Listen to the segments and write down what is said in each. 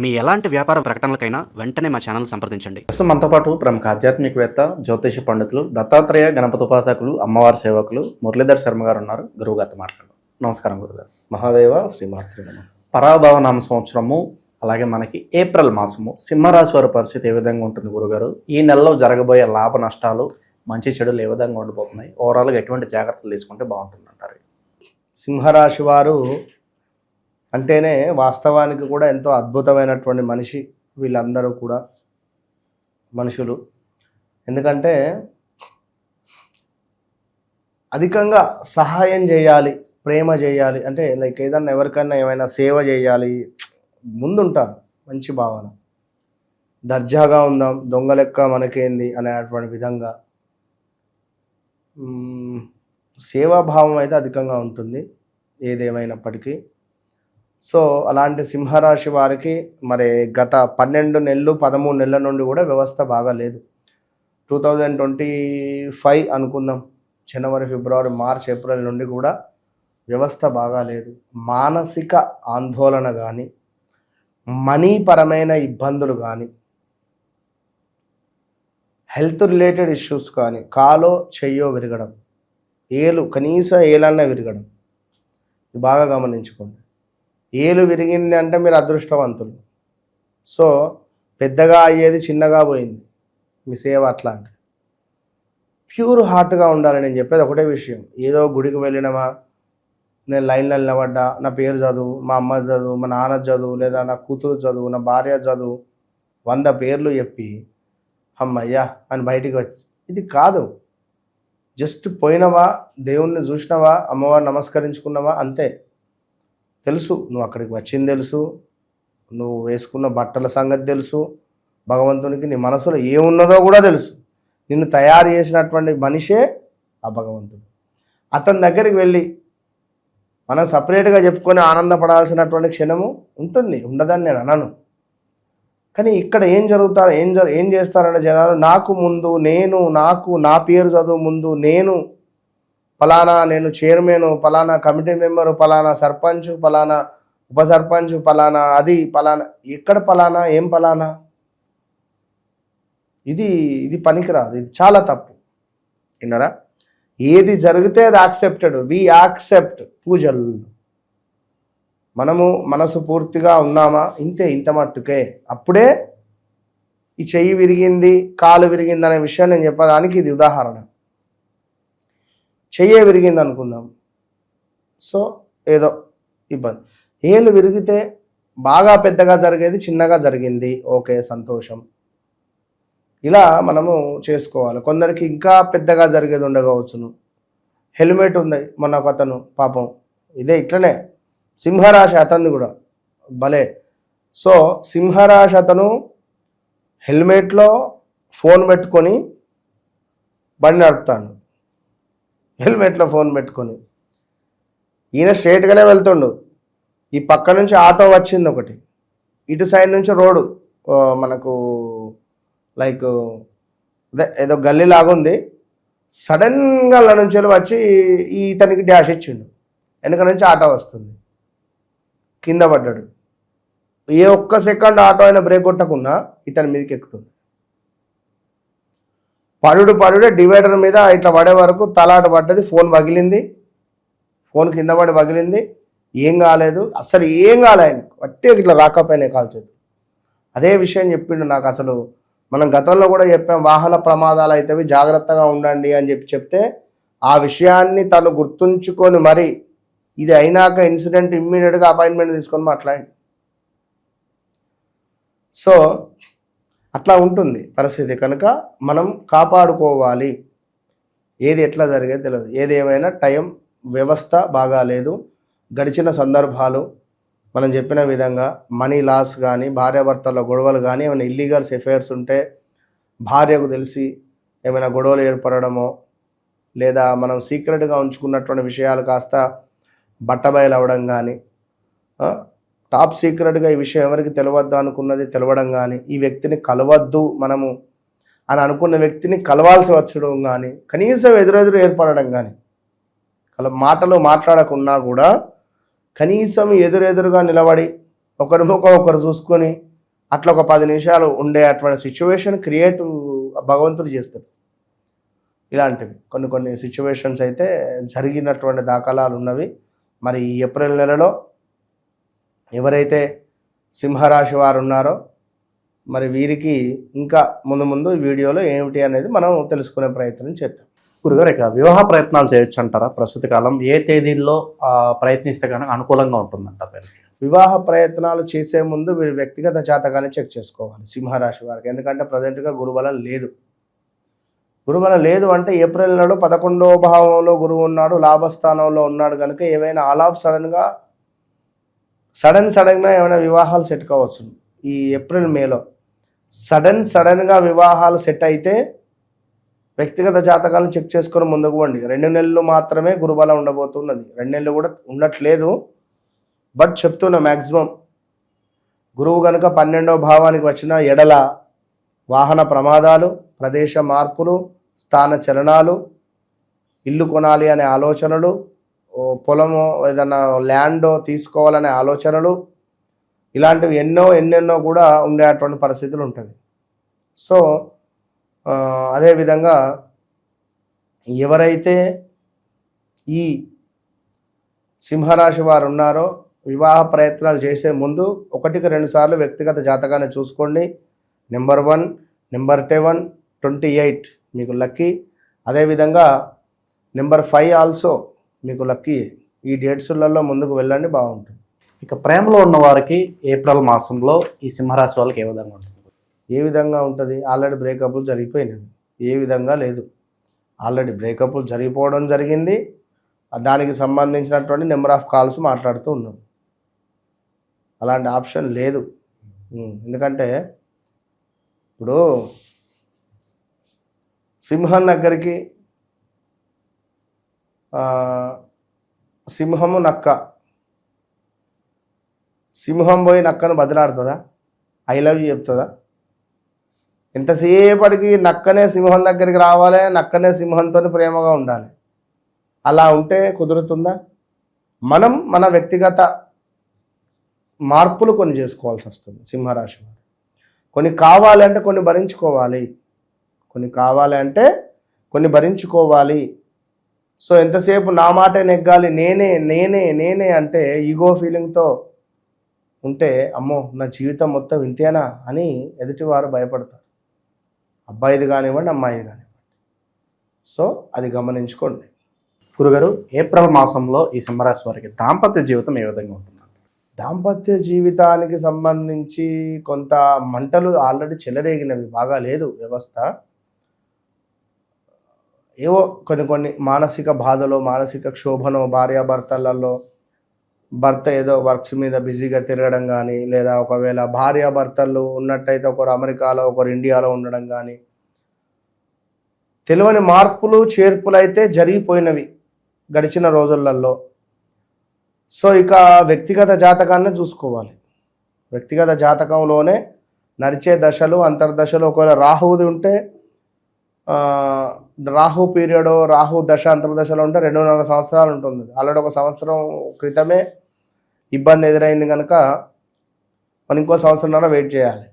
మీ ఎలాంటి వ్యాపార ప్రకటనలకైనా వెంటనే మా ఛానల్ సంప్రదించండి. ప్రస్తుతం మనతో పాటు ప్రముఖ ఆధ్యాత్మికవేత్త, జ్యోతిష పండితులు, దత్తాత్రేయ గణపతి ఉపాసకులు, అమ్మవారి సేవకులు మురళీధర్ శర్మ గారు ఉన్నారు. గురువు గారితో మాట్లాడదాం. నమస్కారం గురుగారు. మహాదేవ శ్రీమాత్రే నమః. పరాభవ నామ సంవత్సరము, అలాగే మనకి ఏప్రిల్ మాసము, సింహరాశి వారి పరిస్థితి ఏ విధంగా ఉంటుంది గురుగారు? ఈ నెలలో జరగబోయే లాభ నష్టాలు, మంచి చెడులు ఏ విధంగా ఉండిపోతున్నాయి? ఓవరాల్గా ఎటువంటి జాగ్రత్తలు తీసుకుంటే బాగుంటుంది అంటారు? సింహరాశి వారు అంటేనే వాస్తవానికి కూడా ఎంతో అద్భుతమైనటువంటి మనిషి. వీళ్ళందరూ కూడా మనుషులు. ఎందుకంటే అధికంగా సహాయం చేయాలి, ప్రేమ చేయాలి, అంటే లైక్ ఏదన్నా ఎవరికైనా ఏమైనా సేవ చేయాలి ముందుంటారు. మంచి భావన, దర్జాగా ఉందాం, దొంగ లెక్క మనకేంది అనేటువంటి విధంగా సేవాభావం అయితే అధికంగా ఉంటుంది ఏదేమైనప్పటికీ. సో అలాంటి సింహరాశి వారికి మరి గత 12 నెలలు 13 నెలల నుండి కూడా వ్యవస్థ బాగా లేదు. 2025 అనుకుందాం, జనవరి, ఫిబ్రవరి, మార్చ్, ఏప్రిల్ నుండి కూడా వ్యవస్థ బాగా లేదు. మానసిక ఆందోళన కానీ, మనీ పరమైన ఇబ్బందులు కానీ, హెల్త్ రిలేటెడ్ ఇష్యూస్ కానీ, కాలో చెయ్యో విరగడం, ఏలు కనీసం ఏలన్నా విరగడం, ఇది బాగా గమనించుకోండి. ఏలు విరిగింది అంటే మీరు అదృష్టవంతులు. సో పెద్దగా అయ్యేది చిన్నగా పోయింది. మీ సేవ అట్లాంటిది. ప్యూర్ హార్ట్గా ఉండాలి. నేను చెప్పేది ఒకటే విషయం. ఏదో గుడికి వెళ్ళినమా, నేను లైన్లో నిలబడ్డా, నా పేరు చదువు, మా అమ్మ చదువు, మా నాన్న చదువు, లేదా నా కూతురు చదువు, నా భార్య చదువు, 100 పేర్లు చెప్పి అమ్మయ్యా అని బయటికి వచ్చి, ఇది కాదు. జస్ట్ పోయినవా, దేవుణ్ణి చూసినవా, అమ్మవారు నమస్కరించుకున్నావా, అంతే. తెలుసు నువ్వు అక్కడికి వచ్చింది, తెలుసు నువ్వు వేసుకున్న బట్టల సంగతి తెలుసు, భగవంతునికి నీ మనసులో ఏమున్నదో కూడా తెలుసు. నిన్ను తయారు చేసినటువంటి మనిషే ఆ భగవంతుడు. అతని దగ్గరికి వెళ్ళి మనం సపరేట్గా చెప్పుకొని ఆనందపడాల్సినటువంటి క్షణము ఉంటుంది, ఉండదని నేను అనను. కానీ ఇక్కడ ఏం చేస్తారంటే జనాలు, నాకు ముందు నేను, నా పేరు చదువు ముందు నేను ఫలానా, నేను చైర్మన్, ఫలానా కమిటీ మెంబరు, ఫలానా సర్పంచ్, ఫలానా ఉప సర్పంచ్, ఫలానా అది, ఫలానా ఎక్కడ ఫలానా, ఏం ఫలానా, ఇది పనికిరాదు. ఇది చాలా తప్పు. విన్నారా? ఏది జరిగితే అది యాక్సెప్టెడ్. వి యాక్సెప్ట్ పూజలు. మనము మనసు పూర్తిగా ఉన్నామా, ఇంత మట్టుకే. అప్పుడే ఈ చెయ్యి విరిగింది, కాలు విరిగింది అనే విషయం నేను చెప్పడానికి ఇది ఉదాహరణ. చెయ్యే విరిగింది అనుకుందాం, సో ఏదో ఇబ్బంది. ఏళ్ళు విరిగితే బాగా పెద్దగా జరిగేది చిన్నగా జరిగింది, ఓకే, సంతోషం. ఇలా మనము చేసుకోవాలి. కొందరికి ఇంకా పెద్దగా జరిగేది ఉండకపోవచ్చును. హెల్మెట్ ఉంది, మొన్న ఒక అతను పాపం ఇదే ఇట్లనే సింహరాశి, అతనిది కూడా భలే. సో సింహరాశి అతను హెల్మెట్లో ఫోన్ పెట్టుకొని బండి నడుపుతాడు. హెల్మెట్లో ఫోన్ పెట్టుకొని ఈయన స్ట్రేట్గానే వెళ్తుండు. ఈ పక్క నుంచి ఆటో వచ్చింది ఒకటి, ఇటు సైడ్ నుంచి రోడ్డు మనకు లైక్ అదే ఏదో గల్లీ లాగుంది. సడన్గా అలా నుంచి వచ్చి ఇతనికి డాష్ ఇచ్చిండు. వెనక నుంచి ఆటో వస్తుంది, కింద పడ్డాడు. ఏ ఒక్క సెకండ్ ఆటో అయినా బ్రేక్ కొట్టకుండా ఇతని మీదకి ఎక్కుతుంది. పడుడే డివైడర్ మీద ఇట్లా పడే వరకు తలాట పడ్డది. ఫోన్ పగిలింది, ఫోన్ కింద పడి పగిలింది. ఏం కాలేదు, అసలు ఏం కాలే. ఆయన వట్టి ఇట్లా రాకపోయినాయి కాల్చేది. అదే విషయం చెప్పిండు నాకు. అసలు మనం గతంలో కూడా చెప్పాం, వాహన ప్రమాదాలు అయితేవి జాగ్రత్తగా ఉండండి అని చెప్తే ఆ విషయాన్ని తను గుర్తుంచుకొని మరి ఇది అయినాక ఇన్సిడెంట్ ఇమ్మీడియట్గా అపాయింట్మెంట్ తీసుకొని మాట్లాడి. సో అట్లా ఉంటుంది పరిస్థితి. కనుక మనం కాపాడుకోవాలి. ఏది ఎట్లా జరిగేది తెలియదు. ఏది ఏమైనా టైం వ్యవస్థ బాగాలేదు. గడిచిన సందర్భాలు మనం చెప్పిన విధంగా మనీ లాస్ కానీ, భార్యాభర్తల గొడవలు కానీ, ఏమైనా ఇల్లీగల్స్ ఎఫైర్స్ ఉంటే భార్యకు తెలిసి ఏమైనా గొడవలు ఏర్పడడమో, లేదా మనం సీక్రెట్గా ఉంచుకున్నటువంటి విషయాలు కాస్త బట్టబయలు అవ్వడం కానీ, టాప్ సీక్రెట్గా ఈ విషయం ఎవరికి తెలియవద్దు అనుకున్నది తెలవడం కానీ, ఈ వ్యక్తిని కలవద్దు మనము అని అనుకున్న వ్యక్తిని కలవాల్సి వచ్చడం కానీ, కనీసం ఎదురెదురు ఏర్పడడం కానీ, మాటలు మాట్లాడకున్నా కూడా కనీసం ఎదురెదురుగా నిలబడి ఒకరి ముఖం ఒకరు చూసుకొని అట్లా ఒక 10 నిమిషాలు ఉండే అటువంటి సిచ్యువేషన్ క్రియేట్ భగవంతుడు చేస్తాడు. ఇలాంటివి కొన్ని సిచ్యువేషన్స్ అయితే జరిగినటువంటి దాఖలాలు ఉన్నవి. మరి ఈ ఏప్రిల్ నెలలో ఎవరైతే సింహరాశి వారు ఉన్నారో మరి వీరికి ఇంకా ముందు ఈ వీడియోలో ఏమిటి అనేది మనం తెలుసుకునే ప్రయత్నం చేద్దాం. గురుగారు, ఇక వివాహ ప్రయత్నాలు చేయొచ్చు అంటారా? ప్రస్తుత కాలం ఏ తేదీల్లో ప్రయత్నిస్తే కనుక అనుకూలంగా ఉంటుందంటారు? వివాహ ప్రయత్నాలు చేసే ముందు వీరి వ్యక్తిగత జాతకాన్ని చెక్ చేసుకోవాలి సింహరాశి వారికి. ఎందుకంటే ప్రజెంట్గా గురుబలం లేదు. గురుబలం లేదు అంటే ఏప్రిల్ నెలలో 11వ భావంలో గురువు ఉన్నాడు, లాభస్థానంలో ఉన్నాడు కనుక ఏవైనా ఆల్ ఆఫ్ సడన్గా ఏమైనా వివాహాలు సెట్ కావచ్చు. ఈ ఏప్రిల్ మేలో సడన్గా వివాహాలు సెట్ అయితే వ్యక్తిగత జాతకాలను చెక్ చేసుకొని ముందుకు పోండి. 2 నెలలు మాత్రమే గురుబలం ఉండబోతున్నది. 2 నెలలు కూడా ఉండట్లేదు, బట్ చెప్తున్నా మ్యాక్సిమం గురువు కనుక 12వ భావానికి వచ్చిన ఎడల వాహన ప్రమాదాలు, ప్రదేశ మార్పులు, స్థాన చలనాలు, ఇల్లు కొనాలి అనే ఆలోచనలు, పొలము ఏదైనా ల్యాండ్ తీసుకోవాలనే ఆలోచనలు, ఇలాంటివి ఎన్నెన్నో కూడా ఉండేటువంటి పరిస్థితులు ఉంటుంది. సో అదేవిధంగా ఎవరైతే ఈ సింహరాశి వారు ఉన్నారో వివాహ ప్రయత్నాలు చేసే ముందు 1కి 2 సార్లు వ్యక్తిగత జాతకాన్ని చూసుకోండి. నెంబర్ 1, నెంబర్ 7, 28 మీకు లక్కీ. అదేవిధంగా నెంబర్ 5 ఆల్సో మీకు లక్కీ. ఈ డేట్స్లలో ముందుకు వెళ్ళండి, బాగుంటుంది. ఇక ప్రేమలో ఉన్న వారికి ఏప్రిల్ మాసంలో ఈ సింహరాశి వాళ్ళకి ఏ విధంగా ఉంటుంది? ఏ విధంగా ఉంటుంది? ఆల్రెడీ బ్రేకప్లు జరిగిపోయినవి. ఏ విధంగా లేదు. ఆల్రెడీ బ్రేకప్లు జరిగిపోవడం జరిగింది. దానికి సంబంధించినటువంటి నెంబర్ ఆఫ్ కాల్స్ మాట్లాడుతూ ఉన్నాం. అలాంటి ఆప్షన్ లేదు. ఎందుకంటే ఇప్పుడు సింహం దగ్గరికి సింహము నక్క, సింహం పోయి నక్కను బదిలాడుతుందా? ఐ లవ్ యూ చెప్తుందా? ఎంతసేపటికి నక్కనే సింహం దగ్గరికి రావాలి, నక్కనే సింహంతో ప్రేమగా ఉండాలి. అలా ఉంటే కుదురుతుందా? మనం మన వ్యక్తిగత మార్పులు కొన్ని చేసుకోవాల్సి వస్తుంది. సింహరాశి వారు కొన్ని కావాలి అంటే కొన్ని భరించుకోవాలి, కొన్ని కావాలి అంటే కొన్ని భరించుకోవాలి. సో ఎంతసేపు నా మాటే నెగ్గాలి, నేనే అంటే ఈగో ఫీలింగ్తో ఉంటే అమ్మో నా జీవితం మొత్తం ఇంతేనా అని ఎదుటివారు భయపడతారు. అబ్బాయిది కానివ్వండి, అమ్మాయిది కానివ్వండి. సో అది గమనించుకోండి. గురుగారు, ఏప్రిల్ మాసంలో ఈ సింహరాశి వారికి దాంపత్య జీవితం ఏ విధంగా ఉంటుంది? దాంపత్య జీవితానికి సంబంధించి కొంత మంటలు ఆల్రెడీ చెలరేగినవి, బాగా లేదు వ్యవస్థ. ఏవో కొన్ని మానసిక బాధలో, మానసిక క్షోభను, భార్యాభర్తలలో భర్త ఏదో వర్క్స్ మీద బిజీగా తిరగడం కానీ, లేదా ఒకవేళ భార్యాభర్తలు ఉన్నట్టయితే ఒకరు అమెరికాలో ఒకరు ఇండియాలో ఉండడం కానీ, తెలియని మార్పులు చేర్పులు అయితే జరిగిపోయినవి గడిచిన రోజులలో. సో ఇక వ్యక్తిగత జాతకాన్ని చూసుకోవాలి. వ్యక్తిగత జాతకంలోనే నడిచే దశలు, అంతర్దశలు, ఒకవేళ రాహువుది ఉంటే రాహు పీరియడ్, రాహు దశ అంతర్దశలో ఉంటే 2.5 సంవత్సరాలు ఉంటుంది. ఆల్రెడీ 1 సంవత్సరం క్రితమే ఇబ్బంది ఎదురైంది కనుక మనం ఇంకో 1.5 సంవత్సరం వెయిట్ చేయాలి.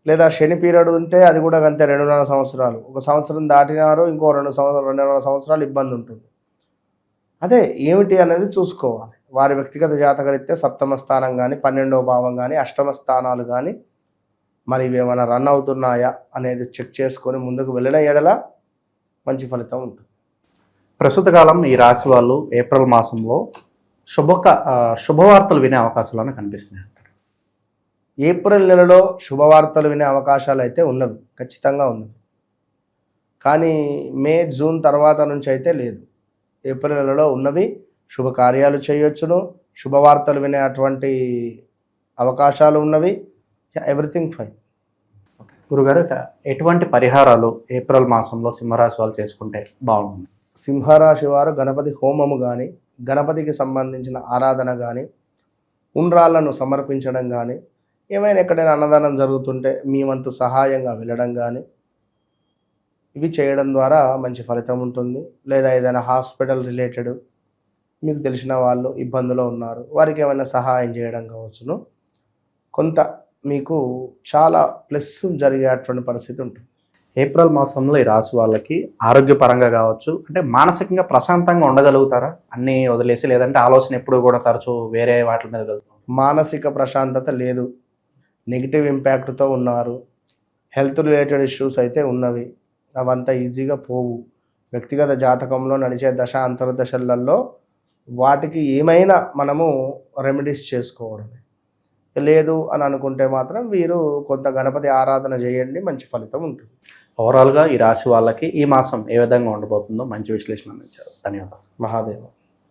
లేదా శని పీరియడ్ ఉంటే అది కూడా అంతే, 2.5 సంవత్సరాలు. 1 సంవత్సరం దాటినారు, ఇంకో 2.5 సంవత్సరాలు ఇబ్బంది ఉంటుంది. అదే ఏమిటి అనేది చూసుకోవాలి. వారి వ్యక్తిగత జాతకరీత్యా 7వ స్థానం కానీ, 12వ భావం కానీ, 8వ స్థానాలు కానీ మరి ఇవి ఏమైనా రన్ అవుతున్నాయా అనేది చెక్ చేసుకొని ముందుకు వెళ్ళిన ఎడల మంచి ఫలితం ఉంటుంది. ప్రస్తుత కాలం ఈ రాశి వాళ్ళు ఏప్రిల్ మాసంలో శుభవార్తలు వినే అవకాశాలను కనిపిస్తున్నాయి. ఏప్రిల్ నెలలో శుభవార్తలు వినే అవకాశాలు అయితే ఉన్నవి, ఖచ్చితంగా ఉన్నవి. కానీ మే, జూన్ తర్వాత నుంచి అయితే లేదు. ఏప్రిల్ నెలలో ఉన్నవి, శుభకార్యాలు చేయొచ్చును, శుభవార్తలు వినే అటువంటి అవకాశాలు ఉన్నవి. Everything fine. గురుగారు, ఎటువంటి పరిహారాలు ఏప్రిల్ మాసంలో సింహరాశి వాళ్ళు చేసుకుంటే బాగుంటుంది? సింహరాశి వారు గణపతి హోమము కానీ, గణపతికి సంబంధించిన ఆరాధన కానీ, ఉండ్రాళ్లను సమర్పించడం కానీ, ఏమైనా ఎక్కడైనా అన్నదానం జరుగుతుంటే మీ వంతు సహాయంగా వెళ్ళడం కానీ, ఇవి చేయడం ద్వారా మంచి ఫలితం ఉంటుంది. లేదా ఏదైనా హాస్పిటల్ రిలేటెడ్ మీకు తెలిసిన వాళ్ళు ఇబ్బందులో ఉన్నారు, వారికి ఏమైనా సహాయం చేయడం కావచ్చును, కొంత మీకు చాలా ప్లస్ జరిగేటువంటి పరిస్థితి ఉంటుంది. ఏప్రిల్ మాసంలో ఈ రాశి వాళ్ళకి ఆరోగ్యపరంగా కావచ్చు, అంటే మానసికంగా ప్రశాంతంగా ఉండగలుగుతారా అన్నీ వదిలేసి, లేదంటే ఆలోచన ఎప్పుడు కూడా తరచూ వేరే వాటి మీద వెళ్తాం? మానసిక ప్రశాంతత లేదు, నెగిటివ్ ఇంపాక్ట్తో ఉన్నారు, హెల్త్ రిలేటెడ్ ఇష్యూస్ అయితే ఉన్నవి, అవంతా ఈజీగా పోవు. వ్యక్తిగత జాతకంలో నడిచే దశ అంతర్దశలలో వాటికి ఏమైనా మనము రెమెడీస్ చేసుకోవడమే. లేదు అని అనుకుంటే మాత్రం వీరు కొంత గణపతి ఆరాధన చేయండి, మంచి ఫలితం ఉంటుంది. ఓవరాల్గా ఈ రాశి వాళ్ళకి ఈ మాసం ఏ విధంగా ఉండబోతుందో మంచి విశ్లేషణ అందించారు. ధన్యవాదాలు. మహాదేవ.